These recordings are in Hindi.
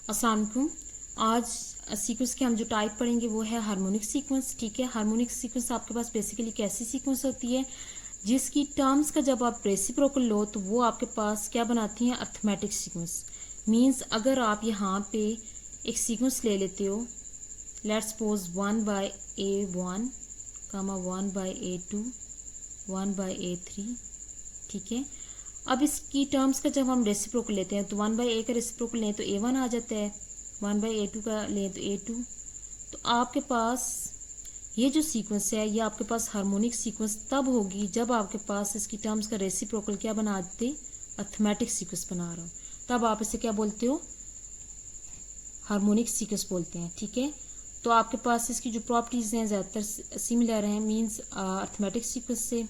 अस्सलाम वालेकुम। आज सीक्वेंस के हम जो टाइप पढ़ेंगे वो है हार्मोनिक सीक्वेंस। ठीक है, हार्मोनिक सीक्वेंस आपके पास बेसिकली कैसी सीक्वेंस होती है जिसकी टर्म्स का जब आप रेसिप्रोकल लो तो वो आपके पास क्या बनाती हैं, अर्थमेटिक सीक्वेंस। मींस अगर आप यहाँ पे एक सीक्वेंस ले लेते हो, let's suppose 1/A1 1/A2 1/A3। ठीक है, अब इसकी टर्म्स का जब हम रेसिप्रोकल लेते हैं तो 1/A का रेसिप्रोकल लें तो A1 आ जाता है, 1/A2 का लें तो A2। तो आपके पास ये जो सीक्वेंस है ये आपके पास हार्मोनिक सीक्वेंस तब होगी जब आपके पास इसकी टर्म्स का रेसिप्रोकल क्या बना देते, अर्थमेटिक सीक्वेंस बना रहा हो, तब आप इसे क्या बोलते हो, हार्मोनिक सीक्वेंस बोलते हैं। ठीक है, तो आपके पास इसकी जो प्रॉपर्टीज़ हैं ज़्यादातर सिमिलर हैं मींस अर्थमेटिक सीक्वेंस से।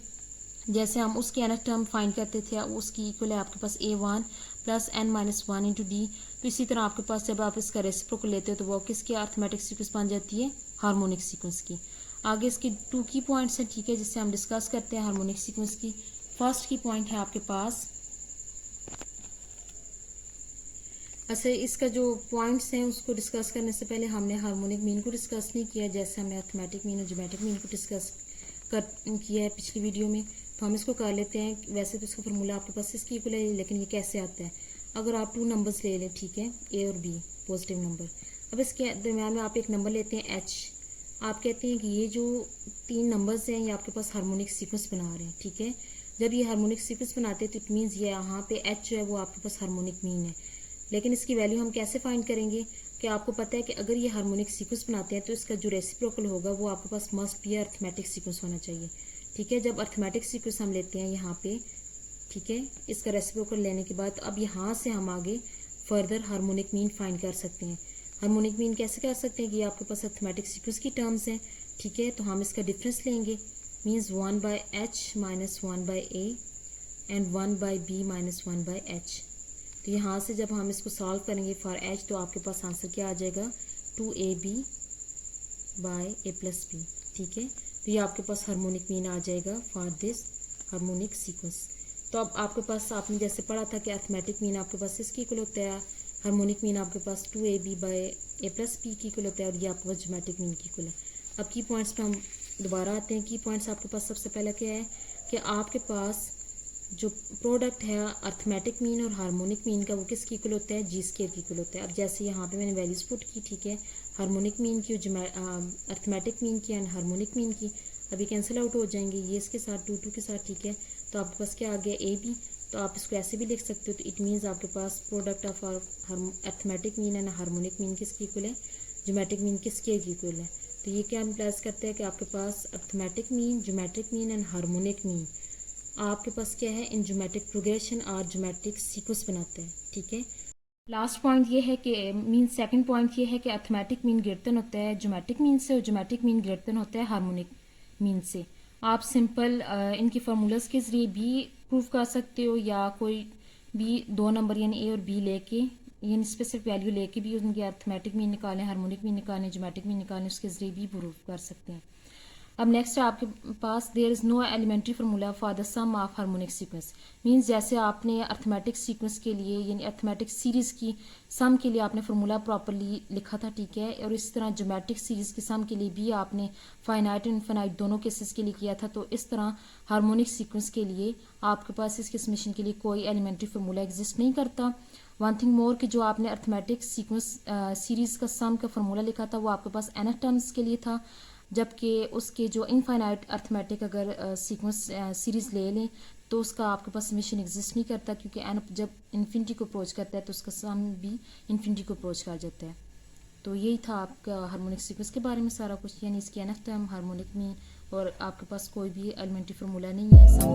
जैसे हम उसके nth टर्म फाइंड करते थे उसकी इक्वल है आपके पास A1 plus n-1 into D. तो इसी तरह आपके पास जब आप इसका रेसिप्रोकल लेते हो तो वो किसकी अर्थमेटिक सीक्वेंस बन जाती है, हार्मोनिक सीक्वेंस की। आगे इसके 2 की पॉइंट्स हैं, ठीक है, जिससे हम डिस्कस करते हैं हार्मोनिक सीक्वेंस की। फर्स्ट की पॉइंट है आपके पास, अच्छा इसका जो पॉइंट्स हैं उसको डिस्कस करने से पहले हमने हार्मोनिक मीन को डिस्कस नहीं किया, जैसे हमने अर्थमेटिक मीन और ज्योमेट्रिक मीन को डिस्कस किया है पिछली वीडियो में। तो हम इसको कर लेते हैं। वैसे तो इसका फार्मूला आपके पास इसकी इक्वल है, लेकिन ये कैसे आता है, अगर आप 2 नंबर्स ले लें, ठीक है, A और B पॉजिटिव नंबर। अब इसके दरम्यान में आप एक नंबर लेते हैं H। आप कहते हैं कि ये जो 3 नंबर्स हैं ये आपके पास हार्मोनिक सीक्वेंस बना रहे हैं। ठीक है, जब ये हार्मोनिक सीक्वेंस बनाते हैं तो इट मीन्स ये यहाँ पे H जो है वो आपके पास हार्मोनिक मीन है। लेकिन इसकी वैल्यू हम कैसे फाइंड करेंगे कि आपको पता है कि अगर ये हार्मोनिक सीक्वेंस बनाते हैं तो इसका जो रेसिप्रोकल होगा वो आपके पास मस्ट बी अर्थमेटिक सीक्वेंस होना चाहिए। ठीक है, जब अर्थमेटिक सीक्वेंस हम लेते हैं यहाँ पे, ठीक है, इसका रेसिप्रोकल लेने के बाद अब यहाँ से हम आगे फर्दर हार्मोनिक मीन फाइंड कर सकते हैं। हार्मोनिक मीन कैसे कर सकते हैं कि आपके पास अर्थमेटिक सीक्वेंस की टर्म्स हैं। ठीक है, तो हम इसका डिफरेंस लेंगे, means 1/H minus 1/A and 1/B minus 1/H। तो यहाँ से जब हम इसको सॉल्व करेंगे फॉर H तो आपके पास आंसर क्या आ जाएगा, 2AB/A+B। ठीक है, तो ये आपके पास हार्मोनिक मीन आ जाएगा फॉर दिस हार्मोनिक सीक्वेंस। तो अब आपके पास आपने जैसे पढ़ा था कि अर्थमेटिक मीन आपके पास इसकी इक्वल होता है, हार्मोनिक मीन आपके पास 2AB/A+B की इक्वल होता है, और ये आपके पास ज्योमेट्रिक मीन की इक्वल है। अब की पॉइंट्स पे हम दोबारा आते हैं। की पॉइंट्स आपके पास सबसे पहला क्या है कि आपके पास जो प्रोडक्ट है अर्थमेटिक मीन और हार्मोनिक मीन का वो किसकी इक्वल होता है, G स्क्वायर की इक्वल होता है। अब जैसे यहाँ पे मैंने वैल्यूज पुट की, ठीक है, हार्मोनिक मीन की, अर्थमेटिक मीन की एंड हार्मोनिक मीन की, अभी कैंसिल आउट हो जाएंगे ये इसके साथ 2 के साथ। ठीक है, तो आपके पास क्या आ गया, AB। तो आप इसको ऐसे भी लिख सकते हो, तो इट मीन्स आपके पास product of arithmetic mean and harmonic mean किसकी इक्वल है, ज्योमेट्रिक मीन की स्क्वायर की इक्वल है। तो ये क्या इम्प्लाइज करते हैं कि आपके पास arithmetic mean, geometric mean and harmonic mean आपके पास क्या है, इन ज्योमेट्रिक प्रोग्रेशन और ज्योमेट्रिक सीक्वेंस बनाते हैं। ठीक है, लास्ट पॉइंट ये है कि मीन सेकंड पॉइंट ये है कि अर्थमेटिक मीन ग्रेटर होता है ज्योमेट्रिक मीन से और ज्योमेट्रिक मीन ग्रेटर होता है हार्मोनिक मीन से। आप सिंपल इनके फार्मूलाज के जरिए भी प्रूव कर सकते हो, या कोई भी 2 नंबर यानी A और B लेके यानी स्पेसिफिक वैल्यू लेके भी उनके अर्थमेटिक मीन निकालें, हार्मोनिक मीन निकालें, ज्योमेट्रिक मीन निकालें, उसके जरिए भी प्रूव कर सकते हैं। अब नेक्स्ट है आपके पास there is no elementary formula for the sum of harmonic sequence. Means जैसे आपने अर्थमेटिक सीक्वेंस के लिए यानी अर्थमेटिक सीरीज़ की सम के लिए आपने फार्मूला प्रॉपरली लिखा था, ठीक है, और इस तरह ज्योमेट्रिक सीरीज़ की सम के लिए भी आपने फाइनाइट और इनफाइनाइट दोनों केसेस के लिए किया था। तो इस तरह हार्मोनिक सीक्वेंस के लिए आपके पास इसके समेशन के लिए कोई एलिमेंट्री फार्मूला एग्जिस्ट नहीं करता। वन थिंग मोर कि जो आपने अर्थमेटिक सीक्वेंस सीरीज़ का सम का फार्मूला लिखा था वो आपके पास nth टर्म्स के लिए था, जबकि उसके जो इनफाइनाइट अर्थमेटिक अगर सीक्वेंस सीरीज़ ले लें तो उसका आपके पास समेशन एग्जिस्ट नहीं करता, क्योंकि एन जब इन्फिनिटी को अप्रोच करता है तो उसका सम भी इन्फिनिटी को अप्रोच कर जाता है। तो यही था आपका हार्मोनिक सीक्वेंस के बारे में सारा कुछ, यानी इसकी nth टर्म हार्मोनिक मीन, और आपके पास कोई भी एलिमेंट्री फार्मूला नहीं है सम